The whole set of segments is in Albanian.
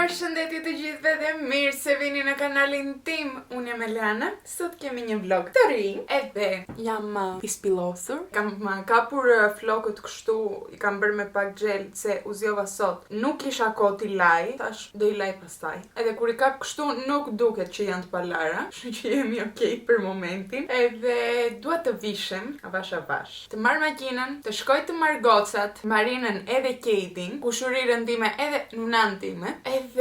Përshëndetje të gjithëve dhe mirë se vini në kanalin tim. Unë jam Eliana. Sot kemi një vlog të ri. Edhe jam ispilosur. Kam kapur flokët kështu, i kam bërë me pak gjel se u zjova sot. Nuk isha kohë t'i laj, thash do i laj pastaj. Edhe kur i kap kështu nuk duket që janë të palara, kështu që jemi okay për momentin. Edhe dua të vishem avash. Të marr makinën, të shkoj të marr gocat, Marinën edhe Katein, kushurirën time edhe nunan time. Edhe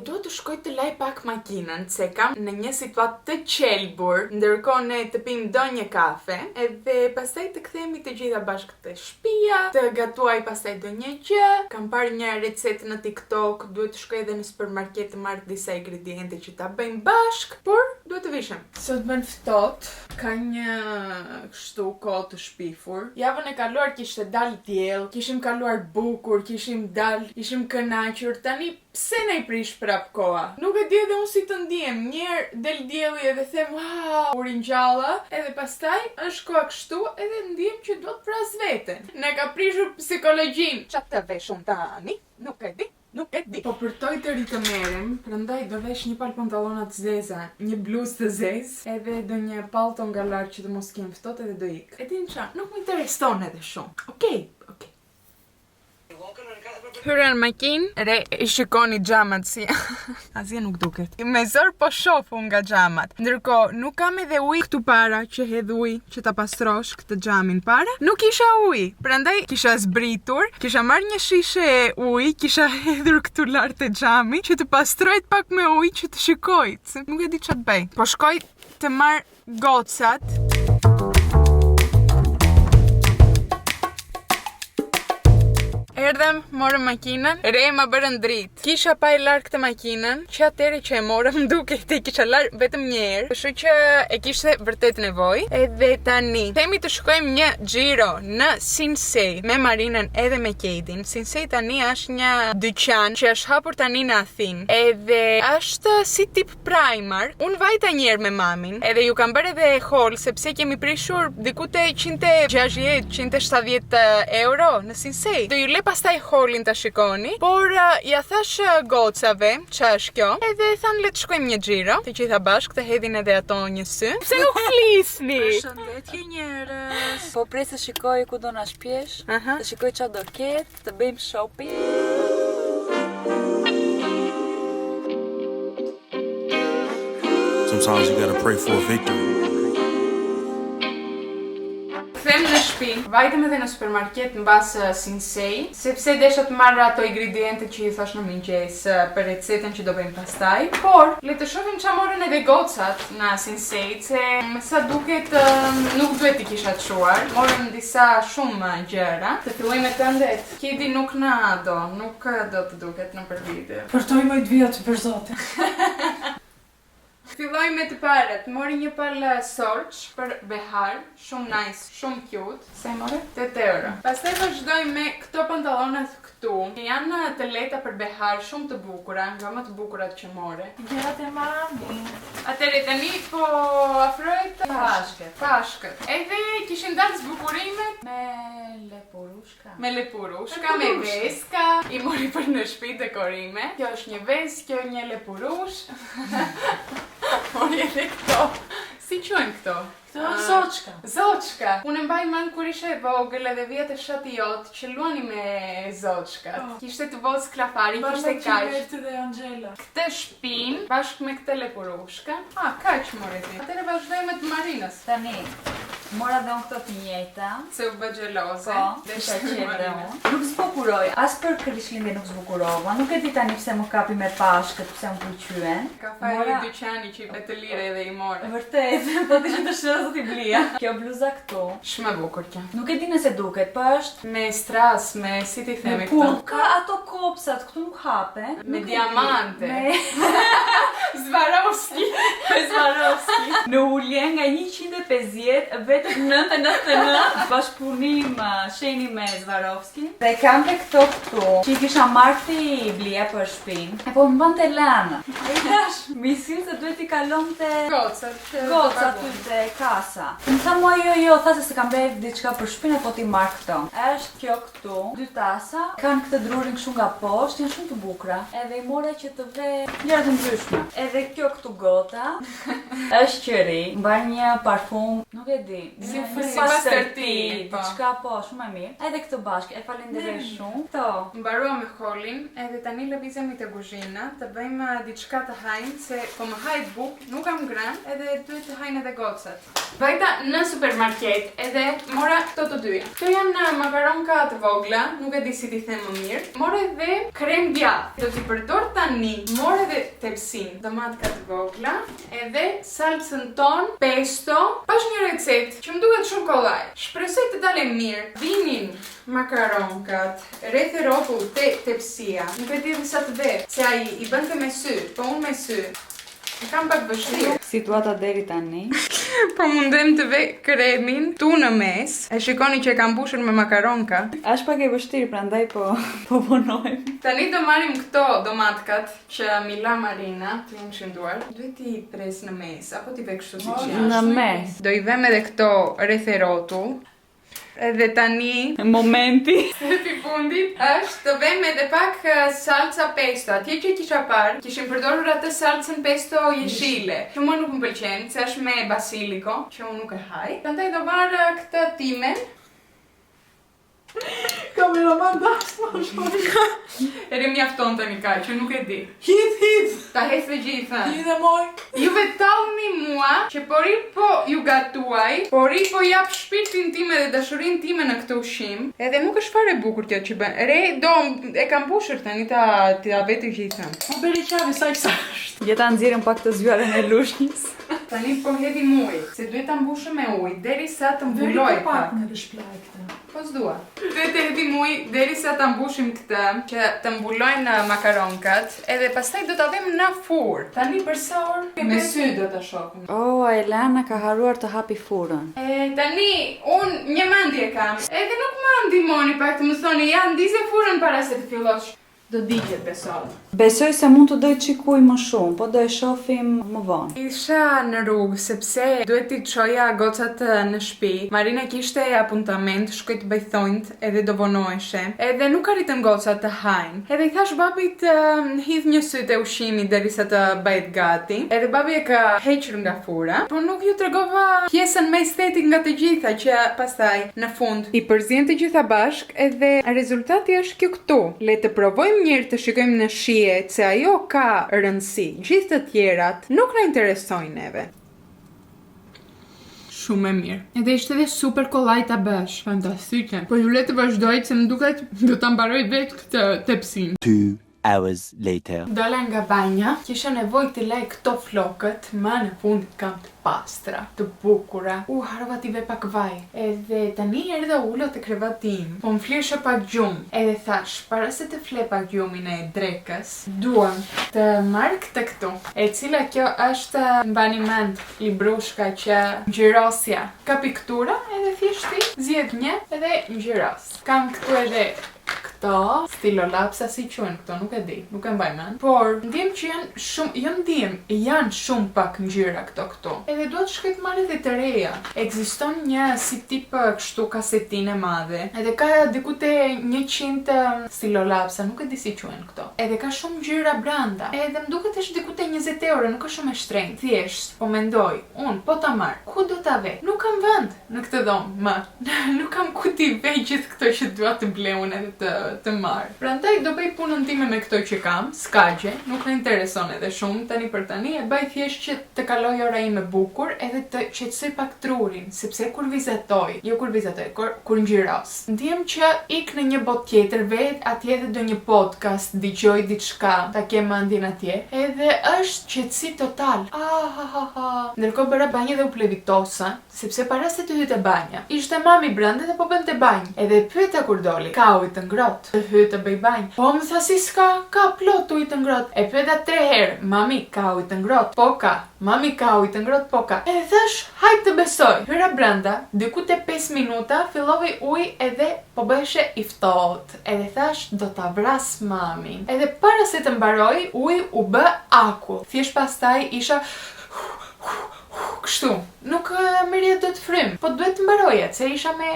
do të shkoj të laj pak makinën, se kam në një situatë të qelbur, ndërkohë ne të pim ndonjë kafe, edhe pastaj të kthehemi të gjitha bashkë te shtëpia, të gatuaj pastaj ndonjë gjë. Kam parë një recetë në TikTok, duhet të shkoj edhe në supermarket të marr disa ingrediente që ta bëjmë bashkë, por duhet të vishem. Sot bën ftohtë, ka një kështu kohë të shpifur. Javën e kaluar kishte dal diell, kishim kaluar bukur, kishim dal, ishim kënaqur. Tani pse na i prish prap koha? Nuk e di edhe unë si të ndiem. Njerë del dielli edhe them, wow, u ringjalla, edhe pastaj është koha kështu edhe ndiem që do të pras veten. Na ka prishur psikologjin. Çfarë të vesh unë tani? Nuk e di. Po përtoj të ritë merem, prandaj do vesh një palë pantallona të zeza, një bluzë të zezë, edhe do një palto nga lartë që të mos kem ftohtë edhe do ik. E din qa, nuk më intereson edhe shumë. Okej. Hyre në makinë, re i shikoni xhamat si asje nuk duket. Me zor po shoh unë nga xhamat. Ndërkohë nuk kam edhe ujë këtu para që hedh ujë që ta pastrosh këtë xhamin para. Nuk isha ujë. Prandaj kisha zbritur, kisha marrë një shishe ujë, kisha hedhur këtu lart te xhami që të pastroj pak me ujë që të shikoj. Se nuk e di ç'a të bëj. Po shkoj të marr gocat. Erdhem, morëm makinën, re ma bërën dritë. Kisha pa e larë këtë makinën, që atëri që e morëm duke të kisha larë vetëm njerë, kështu që e kishte vërtet nevojë. Edhe tani, themi të shkojmë një xhiro në Sinsay me Marinën edhe me Katein. Sinsay tani është një dyqan që është hapur tani në Athinë. Edhe është si tip Primark. Unë vajta njerë me mamin, edhe ju kam bërë edhe haul, sepse kemi prishur diku te 160-170 euro në Sinsay. Do ju le pastaj haulin ta shikoni, por ja thash gocave që është kjo, edhe thanë le të shkojmë një xhiro, të gjitha bashkë të hedhin edhe ato një sy. Pse nuk flisni? Përshëndetje njerëz. Po pres të shikoj ku do na shpjesh, të shikoj çfarë do ketë, të bëjmë shopping. Sometimes you gotta pray for a victory. Them në shtëpi, vajtem edhe në supermarket mbas Sinsay, sepse desha të marr ato ingrediente që i thash në mëngjes për recetën që do bëjmë pastaj. Por le të shohim ç'a morën edhe gocat në Sinsay, se me sa duket nuk duhet i kisha çuar. Morën disa shumë gjëra. Të filloj me tëndet. Kidi nuk do të duket në për video. Përtoj më të vijat për zotin. Filloj me të parat, mori një palë sorç për behar, shumë nice, shumë cute. Sa i more? 8 euro. Pastaj vazhdoj me këto pantallonat këtu, që janë të lehta për behar, shumë të bukura, nga më të bukurat që more. Gjërat e mami. Atëre tani po afrohet pashkët. Edhe kishin dalë zbukurimet me lepurushka, me veska. I mori për në shtëpi dekorime. Kjo është një ves, kjo një lepurush. Mori edhe këto. Si quhen këto? Këto zoçka. Zoçka. Unë mbaj mend kur isha e vogël edhe vjet e shati jot që luani me zoçkat. Kishte të vogël klafari, kishte kaq. Bashkë dhe Angela. Këtë shpin bashkë me këtë lepurushka. Kaq mori ti. Atëre vazhdoj me të Marinës. Tani, mora dhe unë këto të njëjta. Se u bë xheloze. Po, desha qep dhe unë. Nuk zbukuroj, as për Krishtlindjen nuk zbukurova. Nuk e di tani pse më kapi me pashkët, pse më pëlqyen. Ka fare dyqani që i bë të lirë edhe i more. Vërtet, po ti që të shërë do t'i blia. Kjo bluza këtu. Shumë e bukur kjo. Nuk e di nëse duket, po është me stras, me si ti themi me këto. pull. Ka ato kopsat, këtu nuk hape. Me diamante. Me Swarovski. Në ulje nga 150 vetëm 999 bashkëpunim sheni me Swarovski. Dhe kam të këtu që i kisha marrë ti Blia për shpinë. E po më bënte Lana. E tash, misin se duhet i kalon të goca ty të kasa. Më tha mua jo, tha se kam bërë diçka për shpinë, po ti marr këto. Është kjo këtu, 2 tasa, kanë këtë drurin kështu nga poshtë, janë shumë të bukura. Edhe i mora që të ve gjëra të ndryshme. Edhe kjo këtu gota është qëri, mbar një parfum, nuk e di, Si pastërti, diçka po, shumë e mirë. Edhe këtë bashkë, e falenderoj shumë. Këto. Mbarua me holin, edhe tani lëvizemi te kuzhina, të bëjmë diçka të hajnë, se po më hajt buk, nuk kam gran, edhe duhet të hajnë edhe gocat. Vajta në supermarket, edhe mora këto të dyja. Këto janë makaronka të vogla, nuk e di si t'i them më mirë. Mora edhe krem djath. Do t'i përdor tani, mora edhe tepsin, domatka të vogla, edhe salsën ton, pesto, pash një recetë që më duket shumë kollaj. Shpresoj të dalë mirë. Vinin makaronkat, rreth e rrotull te tepsia. Nuk e di sa të ve, se ai i bënte me sy, po unë me sy. E kam pak vështirë. Situata deri tani. Po mundem të ve kremin tu në mes. E shikoni që e kam mbushur me makaronka. Është pak e vështirë, prandaj po punojmë. Tani do marrim këto domatkat që mi la Marina, të jam shënduar. Duhet t'i pres në mes, apo t'i ve kështu siç janë. Në mes. Do i vem edhe këto rreth e rrotull. Edhe tani, Momenti. stepi fundit është të vem edhe pak salsa pesto. Atje që kisha parë, kishim përdorur atë salsën pesto jeshile. Që mua nuk më pëlqen, se është me basiliko, që unë nuk e haj. Prandaj do marr këtë timen. Kameraman dashma. Ere mjafton tani kaq, që nuk e di. Hith. Ta hes të gjitha. Hith e moj. Juve tallni mua që pori po ju gatuaj, pori po jap shpirtin tim dhe dashurinë time në këtë ushqim. Edhe nuk është fare bukur kjo që bën. Re do e kam mbushur tani ta ve të gjitha. Më beri qavi sa është. Jeta nxjerrën pak të zgjuarën e lushnjës. Tani po hedhim ujë, se duhet ta mbushëm me ujë derisa të Veri mbuloj të pak në shplaj këtë. Po s'dua. Duhet të hedhim ujë derisa ta mbushim këtë, që të mbulojnë makaronkat, edhe pastaj do ta vëmë në furrë. Tani për sa orë? Me sy do ta shohim. Oh, Elana ka haruar të hapi furrën. Tani, unë një mendje kam, edhe nuk më ndihmoni pak të më thoni, ja, ndize furrën para se të fillosh. Do digjet besoj. Besoj se mund të do i qikuj më shumë, po do e shohim më vonë. Isha në rrugë, sepse duhet t'i çoja gocat në shtëpi. Marina kishte apuntament, shkoj të bëj thonjt, edhe do vonoheshe. Edhe nuk arritën gocat të hajnë. Edhe i thash babit hidh një sy te ushqimi derisa të bëhet gati. Edhe babi e ka hequr nga fura, por nuk ju tregova pjesën më estetik nga të gjitha, që pastaj në fund i përzien të gjitha bashk, edhe rezultati është kjo këtu. Le të provojmë njërë të shikojmë në shije, se ajo ka rëndësi. Gjithë të tjerat nuk na interesojnë neve. Shumë e mirë. Edhe ishte edhe super kollaj ta bësh. Fantastike. Po ju le të vazhdoj, se më duket do ta mbaroj vetë këtë tepsin. 2 hours later. Dola nga banja, kisha nevojë të laj këto flokët, ma në fund kam të pastra, të bukura. Harova t'i ve pak vaj. Edhe tani erdha ulo te krevatim. Po më flesha pak gjumë. Edhe thash, para se të fle pak gjumin e drekës, duam të marr këtë këtu. E cila kjo është, mbani mend, librushka që ngjyrosja. Ka piktura edhe thjeshti, zgjedh një edhe ngjyros. Kam këtu edhe këto, stilolapsa si quhen këto, nuk e di, nuk e mbaj mend. Por, ndjem që janë shumë, janë shumë pak ngjyra këto. Edhe duhet shkoj të marr edhe të reja. Ekziston një si tip kështu kasetine madhe. Edhe ka diku te 100 stilolapsa, nuk e di si quhen këto. Edhe ka shumë ngjyra brenda. Edhe më duket është diku te 20 euro, nuk është shumë e shtrenjtë. Thjesht, po mendoj, unë po ta marr. Ku do ta ve? Nuk kam vend në këtë dhomë, më. Nuk kam ku t'i vej gjithë këto që dua të bleun edhe të marr. Prandaj do bëj punën time me këto që kam, skaqe, nuk më intereson edhe shumë tani për tani, e bëj thjesht që të kaloj ora ime bukur edhe të qetësoj pak trurin, sepse kur vizatoj, kur ngjyros. Ndjem që ik në një botë tjetër, vet atje edhe do një podcast, dëgjoj diçka, ta kem mendjen atje, edhe është qetësi total. Ndërkohë bëra banjë dhe u plevitosa, sepse para se të hyte banja, ishte mami brenda dhe po bënte banjë. Edhe pyeta kur doli, ka ujë të ngrohtë. ngrohtë. Të hy të bëj banjë. Po më tha si s'ka, ka plot ujë të ngrohtë. E pyeta 3 herë, mami ka ujë të ngrohtë? Po ka. Mami ka ujë të ngrohtë? Po ka. E thash, hajt të besoj. Hyra brenda, diku te 5 minuta filloi ujë edhe po bëheshe i ftohtë. Edhe thash, do ta vras mamin. Edhe para se të mbaroj, uji u bë akull. Thjesht pastaj isha kështu. Nuk merrje do të frym, po duhet të mbaroja, se isha me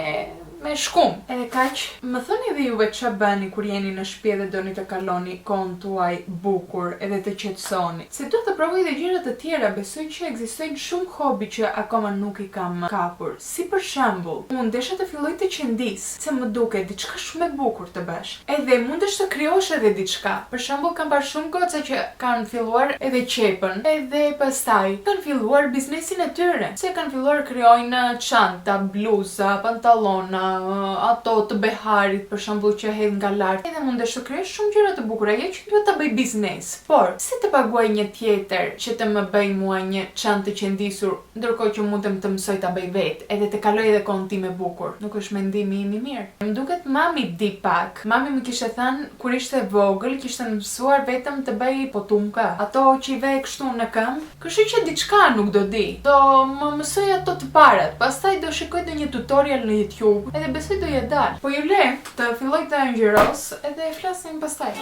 shkum. Edhe kaq, më thoni dhe juve ç'a bëni kur jeni në shtëpi dhe doni të kaloni kohën tuaj bukur edhe të qetësoni. Se duhet të provoj dhe gjëra të tjera, besoj që ekzistojnë shumë hobi që akoma nuk i kam kapur. Si për shembull, unë desha të filloj të qendis, se më duket diçka shumë e bukur të bësh. Edhe mundesh të krijosh edhe diçka. Për shembull, kam parë shumë goca që kanë filluar edhe qepën, edhe pastaj kanë filluar biznesin e tyre. Se kanë filluar krijojnë çanta, bluza, pantallona, ato të beharit për shembull që hedh nga lart. Edhe mundesh të krijosh shumë gjëra të bukura, jo që duhet ta bëj biznes. Por, si të paguaj një tjetër që të më bëj mua një çantë të qendisur, ndërkohë që mundem të mësoj ta bëj vetë, edhe të kaloj edhe kohën time bukur. Nuk është mendimi im i mirë. Më duket mami di pak. Mami më kishte thënë kur ishte vogël, kishte mësuar vetëm të bëj potumka. Ato që i vej kështu në këmbë. Kështu që diçka nuk do di. Do më mësoj ato të parat. Pastaj do shikoj ndonjë tutorial në YouTube. Edhe besoj do jetë dal. Po ju le të filloj të ngjyros edhe flasim pastaj.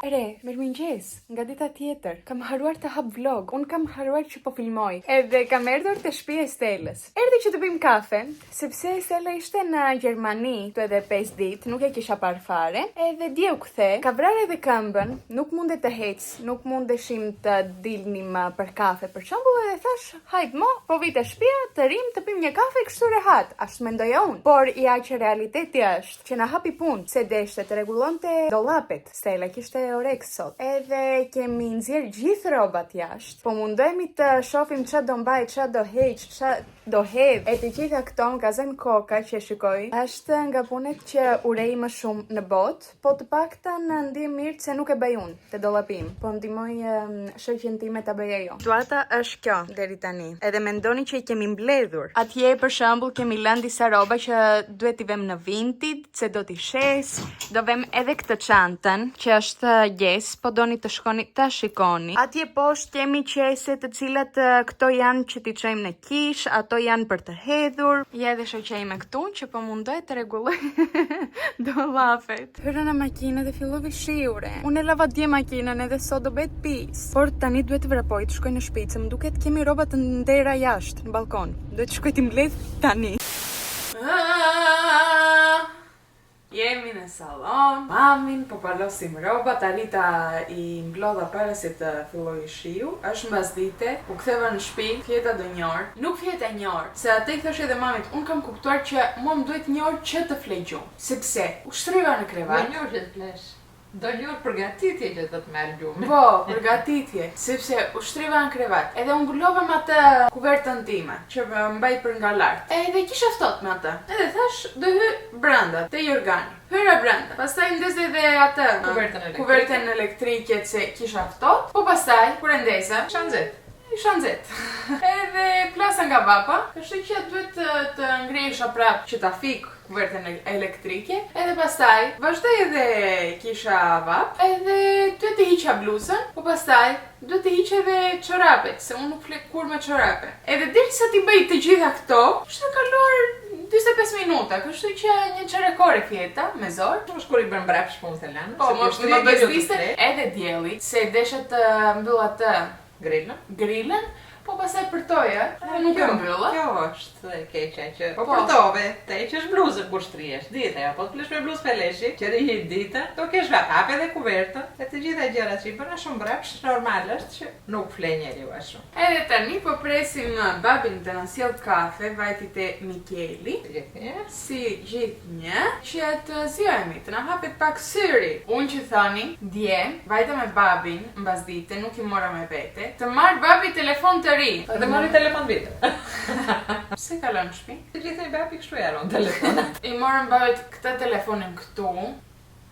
Ere, mirëmëngjes, nga dita tjetër. Kam haruar të hap vlog. Unë kam haruar që po filmoj. Edhe kam erdhur te shtëpia e Stelës. Erdhi që të pim kafe, sepse Stela ishte në Gjermani këtu edhe 5 ditë, nuk e kisha parë fare. Edhe dje u kthe, ka vrarë edhe këmbën, nuk mundet të hec, nuk mundeshim të dilnim për kafe për shembull, edhe thash, hajt mo, po vi te shtëpia të rim të pim një kafe kështu rehat. Ashtu mendoja unë. Por ja që realiteti është që na hapi punë, se deshte të rregullonte dollapet. Stela kishte oreks sot. Edhe kemi nxjerr gjithë rrobat jashtë. Po mundohemi të shohim ç'a do mbaj, ç'a do heq, ç'a do hedh. E të gjitha këto më ka zënë koka që shikoj. Është nga punët që urej më shumë në botë, po të paktën ndiem mirë se nuk e bëj unë te dollapim. Po ndihmoj shoqen time ta bëj ajo. Situata është kjo deri tani. Edhe mendoni që i kemi mbledhur. Atje për shembull kemi lënë disa rroba që duhet i vëmë në Vinted, se do t'i shes. Do vëmë edhe këtë çantën që është gjes, po doni të shkoni ta shikoni. Atje poshtë kemi qese të cilat këto janë që t'i çojmë në kish, ato janë për të hedhur. Ja edhe shoqejme këtu që po mundoj të rregulloj dollapet. Hyra në makinë dhe filloi shiure. Unë e lava dje makinën edhe sot do bëhet pis. Por tani duhet të vrapoj të shkoj në shtëpi, më duket kemi rroba të ndera jashtë në balkon. Duhet të shkoj të mbledh tani. Jemi në salon, mamin, po palosim roba, Talita i mblodha para se të filloj shiu. Është mbasdite, u ktheva në shtëpi, fjeta do një orë. Nuk fjeta një orë, se atë i thash edhe mamit, unë kam kuptuar që mua më duhet një orë që të flegjum. Sepse ushtriva në krevat. Do një orë që të flesh. Do një orë përgatitje që do të merr gjumin. Po, përgatitje, sepse ushtriva në krevat. Edhe unë ngullova me atë kuvertën time, që mbaj për nga lart. Edhe kisha ftohtë me atë. Edhe thash, do hy brenda, te Jorgani. Hyra brenda. Pastaj ndez edhe atë kuvertën elektrike se kisha ftohtë. Po pastaj kur e ndeza, isha nxehtë. Edhe plasa nga vapa, kështu që duhet të ngrihesha prap që ta fik kuvertën elektrike. Edhe pastaj vazhdoj edhe kisha vap, edhe duhet të hiqa bluzën, po pastaj duhet të hiq edhe çorapet, se unë nuk flek kur me çorape. Edhe derisa ti bëj të gjitha këto, është kaluar 45 minuta, kështu që një çerekore fjeta me zor. Mos kur i bën mbrapsht punës e lanë. Po, më bezdiste edhe dielli, se desha të mbyll atë grilën, po pastaj përtoja, dhe nuk e mbylla. Kjo është e keqja që po përtove, te heqësh bluzën kur shtrihesh, dita ja, po të flesh me bluzë peleshi, që rihit dita, do kesh hap edhe kuvertën, e të gjitha gjërat që i bëna shumë mbrapsht, normal është që nuk fle njeriu as shumë. Edhe tani po presim babin të na sjell kafe, vajtit e Mikeli. Si gjithnjë, që të zjohemi, të na hapet pak syri. Unë që thoni, dje, vajta me babin, mbas dite, nuk i mora me vete, të marr babi telefon të ri. Dhe mori telefon vite. Pse kalon në shtëpi? Të gjithë i babi kështu jaron telefon. I morën babit këtë telefonin këtu.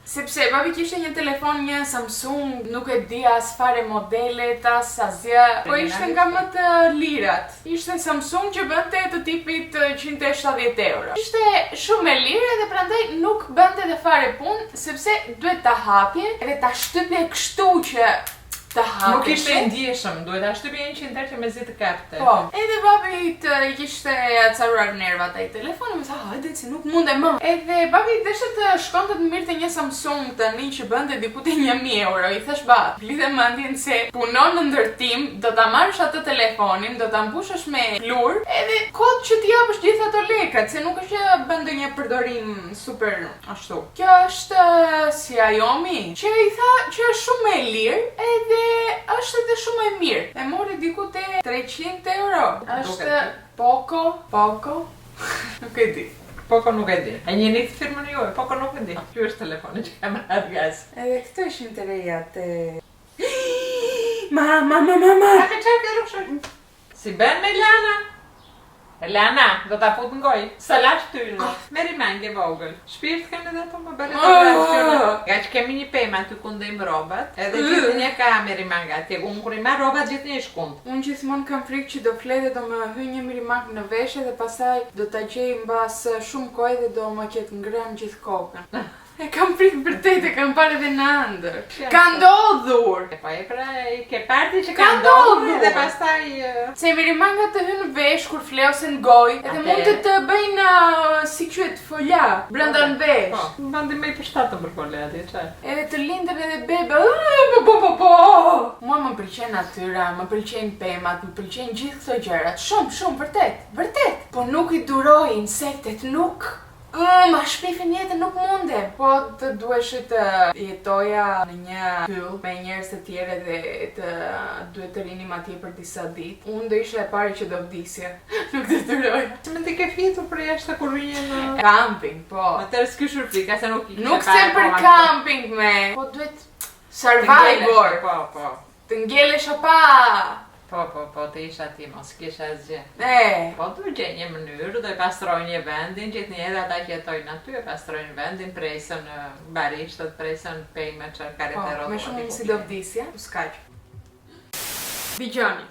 Sepse babi kishte një telefon, një Samsung, nuk e di as fare modelet, as asgjë, po ishte nga më të lirat. Ishte Samsung që bënte të tipit 170 euro. Ishte shumë e lirë dhe prandaj nuk bënte dhe fare punë, sepse duhet ta hapje edhe ta shtypje kështu që të hapje. Nuk ishte ndjeshëm, duhet ta shtypje 100 herë që mezi të kapte. Po, edhe babi të kishte acaruar nervat ai telefoni, më tha, hajde se nuk mundem më. Edhe babi deshte të shkonte të mirë te një Samsung tani që bënte diku te 1000 euro. I thash ba, lidhe mendjen se punon në ndërtim, do ta marrësh atë telefonin, do ta mbushësh me plur, edhe kod që t'i japësh gjithë ato lekët, se nuk është që bën ndonjë përdorim super ashtu. Kjo është Xiaomi, që i tha që është shumë e lirë, edhe është edhe shumë e mirë. E mori diku te 300 euro. Është Poco. Nuk e di. Poco nuk e di. E njeni të firmën juaj, Poco nuk e di. Ky është telefoni që kam marrë gas. Edhe këto ishin të reja te... Mama! A me çaj ke rrushoj? Si ben me Lana? Lana, do ta fut në gojë. Salash tynë. Meri mangë vogël. Shpirt kanë edhe ato më bëre të reakcione. Nga që kemi një pemë aty ku ndejmë robat, edhe gjithë një ka meri mangë atje. Unë kur i marr robat gjithë një shkund. Unë gjithmonë kam frikë që do flete, do më hyj një mirimang në veshje dhe pastaj do ta gjej mbas shumë kohë dhe do më ketë ngrënë gjithë kokën. E kam frikë vërtet, e kam parë edhe në ëndër. Ka ndodhur! Po e pra, ke parti që ka ndodhur dhe pastaj... Se mirimanga të hynë në vesh kur fleosen gojë, edhe mund të bëjnë si quhet folja brenda në vesh. Po, bandi me i përshtatën për folja atje, çaj. Edhe të lindër edhe bebe, Mua më pëlqen natyra, më pëlqejnë pemat, më pëlqejnë gjithë këto gjërat. Shumë, vërtet. Po nuk i duroj insektet, nuk... Ma shpifin jetën nuk mundem. Po të duhesh të jetoja në një pyll me njerëz të tjerë dhe të duhet të rinim atje për disa ditë. Unë do isha e pari që do vdisja. Nuk të duroj. Se më t'i ke fitur për jashtë kur vjen në... Camping, po. Atëherë s'ke shurfika, se nuk i kishe Nuk se për camping me. Po duhet survivor. Po. Të ngelesh pa. Po, të isha ti, mos kisha asgjë. Po du gjej një mënyrë, do i pastroj një vendin, gjithë një edhe ata që jetojnë aty, e pastroj një vendin, presën barishtët, presën pejme që kareterot. Po, me shumë si do vdisja, u skaq. Dgjoni.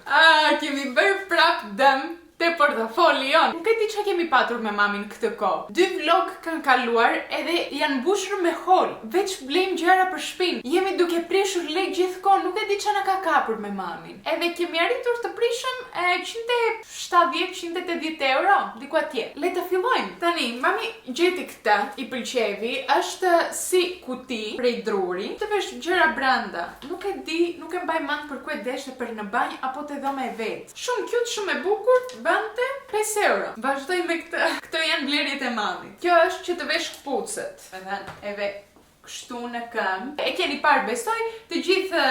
Kemi bërë prap dëm te portofoli jon. Nuk e di çka kemi patur me mamin këtë kohë. 2 vlog kanë kaluar edhe janë mbushur me hol. Veç blejmë gjëra për shtëpinë. Jemi duke prishur lek gjithkohë, nuk e di çka na ka kapur me mamin. Edhe kemi arritur të prishëm 170-180 euro, diku atje. Le të fillojmë. Tani, mami gjeti këtë, i pëlqevi, është si kuti prej druri, të vesh gjëra brenda. Nuk e di, nuk e mbaj mend për ku e deshte, për në banjë apo te dhoma e vet. Shumë cute, shumë e bukur. Bante 5 euro. Vazhdoj me këtë. Këto janë vlerjet e mamit. Kjo është që të vesh kpucët. Edhe kështu në këmbë. E keni parë besoj, të gjithë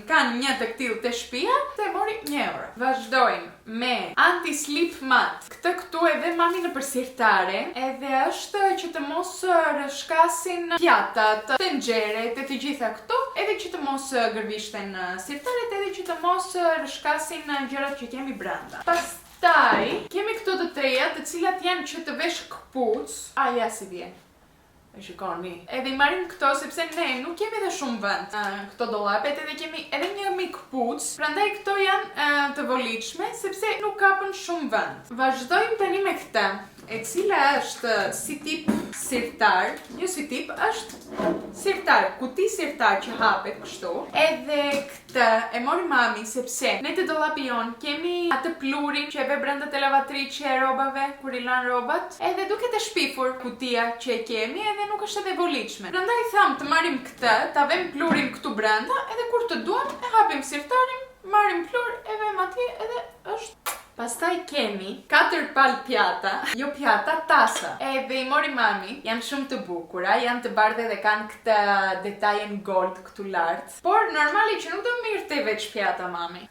kanë një të këtill te shtëpia, të mori 1 euro. Vazhdojmë me anti-slip mat. Këtë këtu edhe mami në përsirtare, edhe është që të mos rrëshkasin pjatat, tenxheret e të gjitha këto, edhe që të mos gërvishten sirtaret, edhe që të mos rrëshkasin gjërat që kemi brenda. Pastaj, kemi këto të treja, të cilat janë që të vesh këpuc. Ja si vjen. E shikoni. Edhe i marrim këto sepse ne nuk kemi dhe shumë vend. Këto dollapet edhe kemi edhe një këpuc. Prandaj këto janë të volitshme sepse nuk kapën shumë vend. Vazhdojmë tani me këtë, e cila është si tip sirtar. Jo si tip, është sirtar, kuti sirtar që hapet kështu. Edhe këtë e mori mami sepse ne te dollapi jon kemi atë plurin që e ve brenda te lavatriçe e robave kur i lan robat. Edhe duket e shpifur kutia që e kemi edhe nuk është edhe volitshme. Prandaj tham të marrim këtë, ta vëm plurin këtu brenda edhe kur të duam e hapim sirtarin, marrim plur e vëm atje edhe është. Pastaj kemi 4 palë pjata, jo pjata, tasa. Edhe i mori mami, janë shumë të bukura, janë të bardhe dhe kanë këtë detajen gold këtu lartë. Por normali që nuk do mirë te veç pjata mami.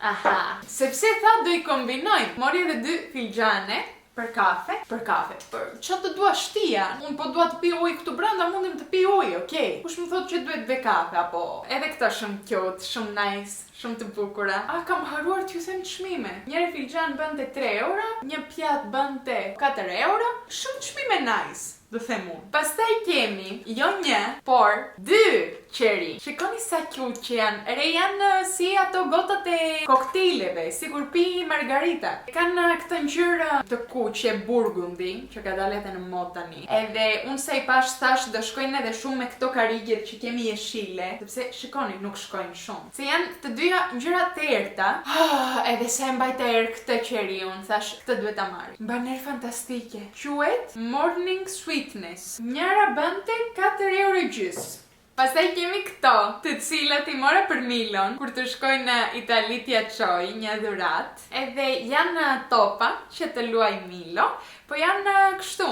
Sepse tha do i kombinojmë. Mori edhe 2 filxhane për kafe. Për çfarë të dua shtia? Unë po dua të pi ujë këtu brenda, mundim të pi ujë, okay? Kush më thotë që duhet ve kafe apo? Edhe këta shumë cute, shumë nice. Shumë të bukura. Kam haruar t'ju them çmime. Njëri filxhan bënte 3 euro, një pjatë bënte 4 euro. Shumë çmime nice. do them unë. Pastaj kemi jo një, por 2 qeri. Shikoni sa cute që janë. Janë si ato gotat e kokteleve, sikur pi margarita. Kanë këtë ngjyrë të kuqe burgundi, që ka dalë edhe në mod tani. Edhe unë sa I pash thash do shkojnë edhe shumë me këto karigjet që kemi jeshile, sepse shikoni nuk shkojnë shumë. Se janë të dyja ngjyra të errta. Edhe sa e mbajta erë këtë qeri unë, thash këtë duhet ta marr. Mban erë fantastike. Quhet Morning Sweetness. Njëra bënte 4,5 €. Pastaj kemi këto, të cilat I mora për Milon, kur të shkoj në Itali t'ja çoj një dhuratë. Edhe janë topa që të luaj Milo, po janë kështu.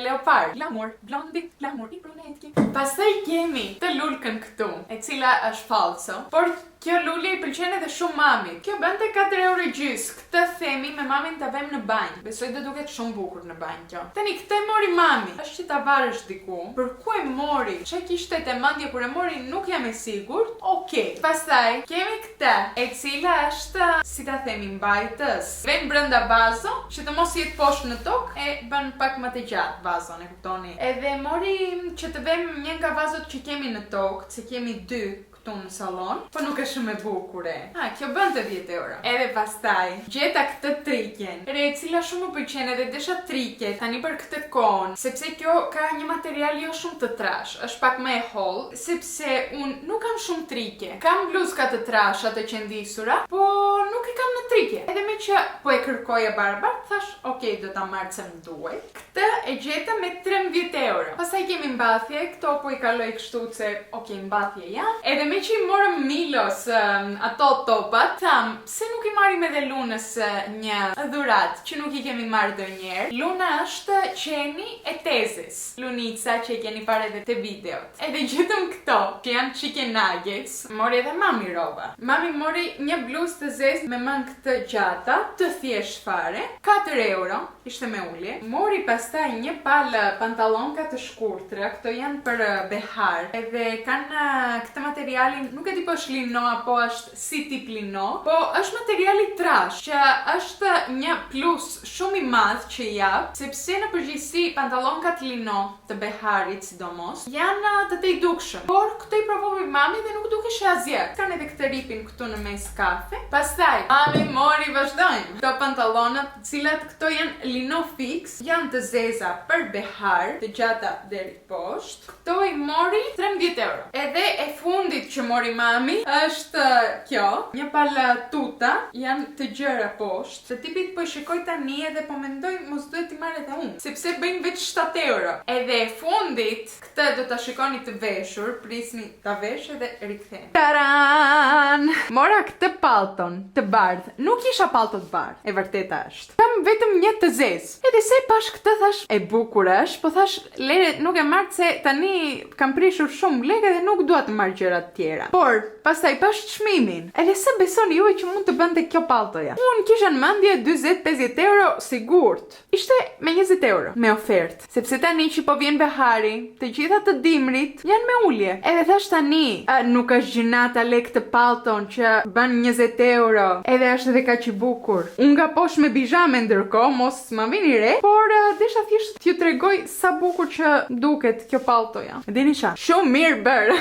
Leopard, glamour, blondi, glamour, I brunetki. Pastaj kemi të lulkën këtu, e cila është falso, por kjo lule I pëlqen edhe shumë mamit. Kjo bënte 4,5 €. Këtë themi me mamin ta vëm në banjë. Besoj do duket shumë bukur në banjë kjo. Tani këtë e mori mami. Është që ta varësh diku. Për ku e mori? Çka kishte te mendje kur e mori nuk jam e sigurt. Okej. Pastaj kemi këtë, e cila është, si ta themi, mbajtës. Vjen brenda vazo, që të mos jetë poshtë në tokë, e bën pak më të gjatë vazon, e kuptoni. Edhe mori që të vëm një nga vazot që kemi në tokë, se kemi 2 këtu në salon, po nuk është shumë e bukure. Kjo bënte 10 €. Edhe pastaj gjeta këtë trikjen, e cila shumë më pëlqen edhe desha trike tani për këtë kohën, sepse kjo ka një material jo shumë të trash, është pak më e hollë, sepse unë nuk kam shumë trike. Kam bluzka të trasha të qendisura, po nuk I kam në trike. Edhe me që po e kërkoja barabartë, thash, okay, do ta marr se më duhet. Këtë e gjeta me 13 €. Pastaj kemi mbathje, këto po I kaloj kështu se okay, mbathje janë. Edhe me që I morëm Milos ato topat, tham, pse nuk I marrim edhe Lunës një dhuratë që nuk I kemi marrë ndonjëherë. Luna është qeni e tezes. Lunica që I keni parë edhe te videot. Edhe gjetëm këto, që janë chicken nuggets. Mori edhe mami roba. Mami mori një bluzë të zezë me mangë të gjata, të thjesht fare, 4 €, ishte me ulje. Mori pastaj një palë pantallonka të shkurtra, këto janë për behar. Edhe kanë këtë materialin, nuk e di po është lino apo është si tip lino, po është materiali trash, që është një plus shumë I madh që I jap, sepse në përgjithësi pantallonkat lino të beharit sidomos janë të tejdukshëm. Por këto I provoi mami dhe nuk dukeshin asgjë. Kanë edhe këtë ripin këtu në mes kafe. Pastaj mami mori vazhdojmë. Këto pantallonat, të cilat këto janë lino fix, janë të zeza për behar, të gjata deri poshtë. Këto I mori 13 €. Edhe e fundit që mori mami është kjo, një palë tuta, janë të gjëra poshtë. Të tipit po I shikoj tani edhe po mendoj mos duhet I marr edhe unë, sepse bëjnë veç 7 €. Edhe e fundit, këtë do ta shikoni të veshur, prisni ta vesh edhe rikthem. Taran! Mora këtë pallton të bardh. Nuk isha pallto të bardh, e vërteta është. Kam vetëm një të zezë. Edhe se pash këtë thash, e bukur është, po thash, lere nuk e marr se tani kam prishur shumë lekë dhe nuk dua të marr gjëra të tjera. Por pastaj pash çmimin. Edhe se besoni juaj që mund të bënte kjo palltoja. Unë kisha në mendje 40-50 € sigurt. Ishte me 20 € me ofertë, sepse tani që po vjen behari, të gjitha të dimrit janë me ulje. Edhe thash tani, nuk është gjinata lek të pallton që bën 20 €, edhe është edhe kaq I bukur. Unë nga poshtë me bizhame ndërkohë, mos ma vini re, por desha thjesht t'ju tregoj sa bukur që duket kjo palltoja. E dini çfarë? Shumë mirë bërë.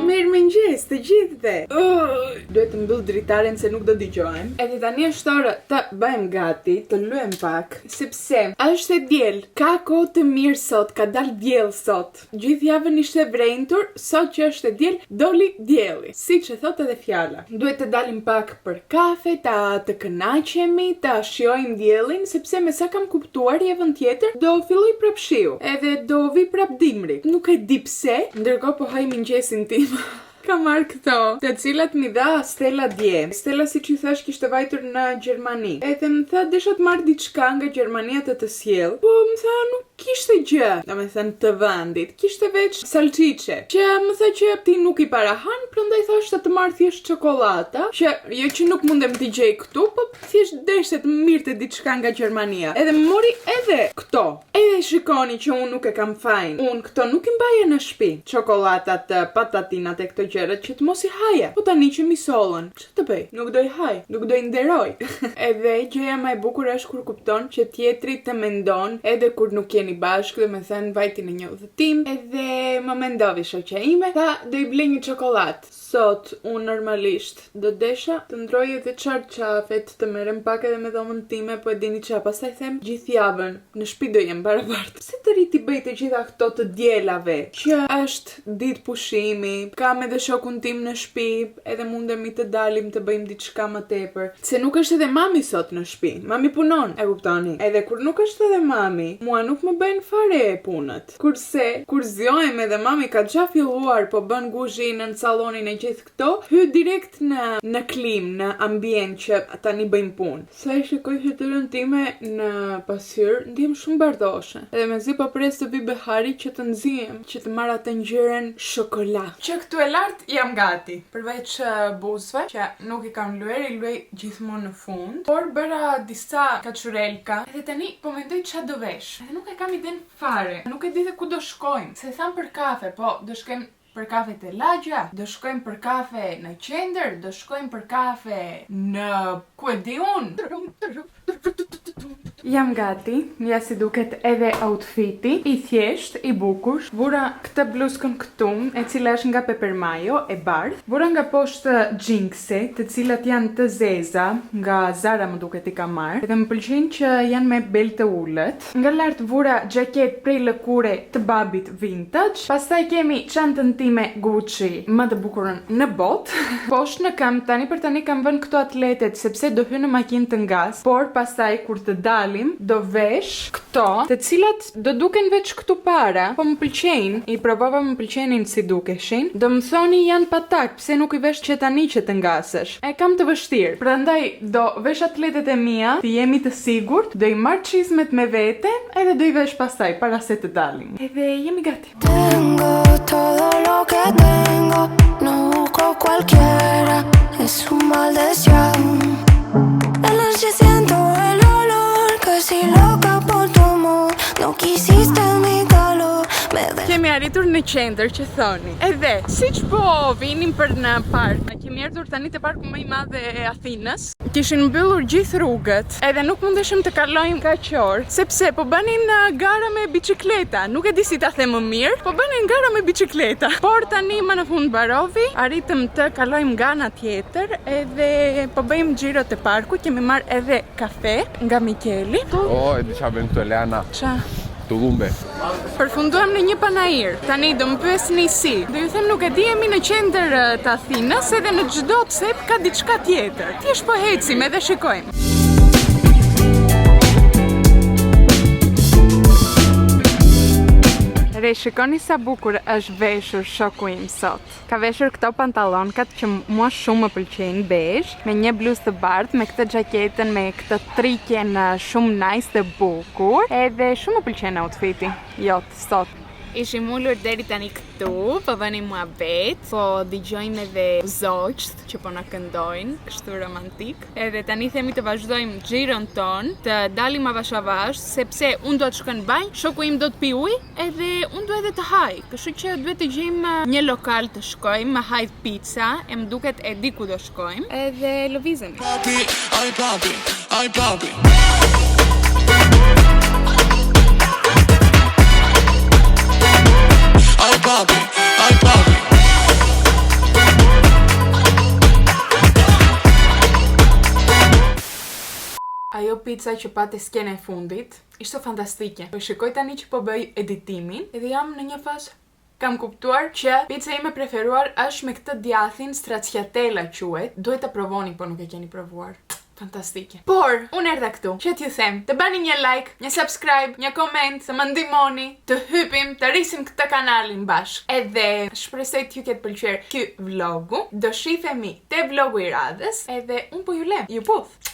Mirëmëngjes të gjithëve. Duhet të mbyll dritaren se nuk do dëgjojmë. Edhe tani është ora të bëjmë gati, të luajm pak, sepse është e diel. Ka kohë të mirë sot, ka dal diell sot. Gjithë javën ishte vrentur, sot që është e diel, doli dielli. Siç e thot edhe fjala. Duhet të dalim pak për kafe, të kënaqemi, ta shijojmë diellin, sepse me sa kam kuptuar javën tjetër do filloj prap shiu. Edhe do vi prap dimri. Nuk e di pse, ndërkohë po haj mëngjesin tim. Ka marrë këto, të cilat mi dha Stella dje. Stella, si që thash, kishte vajtur në Gjermani. Edhe më tha, desha të marrë diçka nga Gjermania të sjell. Po më tha, nuk kishte gjë, domethënë të vendit. Kishte veç salcice. Që më tha që ti nuk I parahan, prandaj thashta të marr thjesht çokolata, që jo që nuk mundem t'i gjej këtu, po thjesht deshte të mirte diçka nga Gjermania. Edhe më mori edhe këto. Edhe shikoni që unë nuk e kam fajin. Unë këto nuk I mbaja në shtëpi. Çokolatat, patatinat e këto gjërat që të mos i haje. Po tani që mi sollën, ç'të të bëj? Nuk do i haj, nuk do i nderoj. Edhe gjëja më e bukur është kur kupton që tjetri të mendon edhe kur nuk jeni bashkë, dhe me thënë vajti në një udhëtim, edhe më mendovi shoqja ime, tha do i blej një çokoladë. Sot, unë normalisht do desha të ndroj edhe çarçafet, të merrem pak edhe me dhomën time, po e dini ç'a, pastaj them gjithë javën në shtëpi do jem barabartë. Pse të riti bëj të gjitha këto të dielave, që është ditë pushimi, kam edhe shokun tim në shtëpi, edhe mundemi të dalim të bëjmë diçka më tepër. Se nuk është edhe mami sot në shtëpi, mami punon, e kuptoni. Edhe kur nuk është edhe mami, mua nuk më bëjnë fare punët. Kurse kur zjohem edhe mami ka gja filluar, po bën guzhinën, sallonin e gjithë këto, hy direkt në klim, në ambient që tani bëjmë punë. Sa i shikoj fytyrën time në pasqyrë, ndihem shumë bardhoshe. Edhe mezi po pres të vi behari që të nxjihem, që të marr atë ngjyrën shokolat. Që këtu e lart jam gati. Përveç buzëve që nuk i kam lyer, i luaj gjithmonë në fund. Por bëra disa kaçurelka. Edhe tani po mendoj ç'a do vesh. Edhe nuk e kam iden fare. Nuk e di se ku do shkojmë. Se tham për kafe, po do shkojmë për kafe te Lagja, do shkojmë për kafe në qendër, do shkojmë për kafe në ku e di unë. Jam gati, ja si duket edhe outfiti, i thjesht, i bukur. Vura këtë bluzkën këtu, e cila është nga Pepermajo, e bardh. Vura nga poshtë xhinkse, të cilat janë të zeza, nga Zara më duket i ka marrë. Edhe më pëlqejnë që janë me belte ullët. Nga lart vura xhaket prej lëkure të babit vintage. Pastaj kemi çantën time Gucci, më të bukurën në botë. Poshtë në këmbë, tani për tani kam vënë këto atletet sepse do hynë në makinë të ngas, por pastaj kur të dalim, do vesh këto, të cilat do duken veç këtu para, po më pëlqejnë, i provova më pëlqenin si dukeshin. Do më thoni janë patak, pse nuk i vesh që tani që të ngasesh. E kam të vështirë, prandaj do vesh atletet e mia, të jemi të sigurt, do i marr çizmet me vete, edhe do i vesh pastaj para se të dalim. Edhe jemi gati. Tengo todo lo que tengo, no busco cualquiera, es un mal deseado. La noche siento el olor, casi loca por tu amor, no quisiste mi calor. Kemi arritur në qendër që thoni. Edhe, siç po vinim për në park, kemi ardhur tani te parku më i madh e Athinës. Kishin mbyllur gjithë rrugët, edhe nuk mundeshim të kalojmë kaq orë, sepse po bënin gara me biçikleta. Nuk e di si ta them më mirë, po bënin gara me biçikleta. Por tani më në fund mbarovi, arritëm të kalojmë nga ana tjetër, edhe po bëjmë xhiro te parku, kemi marr edhe kafe nga Mikeli. Oh, e di ç'a bën këtu Leana? Qa? Tullumbe. Përfunduam në një panair. Tani do më pyesni si. Do ju them nuk e di, jemi në qendër të Athinës, edhe në çdo cep ka diçka tjetër. Thjesht po ecim edhe shikojmë. Re, shikoni sa bukur është veshur shoku im sot. Ka veshur këto pantallonkat që mua shumë më pëlqejnë, bezh, me një bluzë të bardhë, me këtë xhaketën, me këtë trikjen shumë nice të bukur, edhe shumë më pëlqen outfiti jot sot. Ishim ullur deri tani këtu, po bënim muhabet, po dëgjojmë edhe zogjt që po na këndojnë, kështu romantik. Edhe tani themi të vazhdojmë xhiron ton, të dalim avash avash, sepse unë do të shkoj në banjë, shoku im do të pi ujë, edhe unë do edhe të haj. Kështu që duhet të gjejmë një lokal të shkojmë, me hajt pizza, e më duket e di ku do shkojmë, edhe lëvizemi. Ai papi. Ai papi, ai papi. Ajo pizza që pate skena e fundit ishte fantastike. Po shikoj tani që po bëj editimin, edhe jam në një fazë kam kuptuar që pizza ime preferuar është me këtë djathin stracciatella quhet. Duhet ta provoni, po nuk e keni provuar. Fantastike. Por, unë erdha këtu, që t'ju them, të bani një like, një subscribe, një comment, të më ndihmoni, të hypim, të rrisim këtë kanalin bashk. Edhe, shpresoj t'ju ketë pëlqyer ky vlogu, do shihemi te vlogu i radhës, edhe unë po ju lem, ju puth.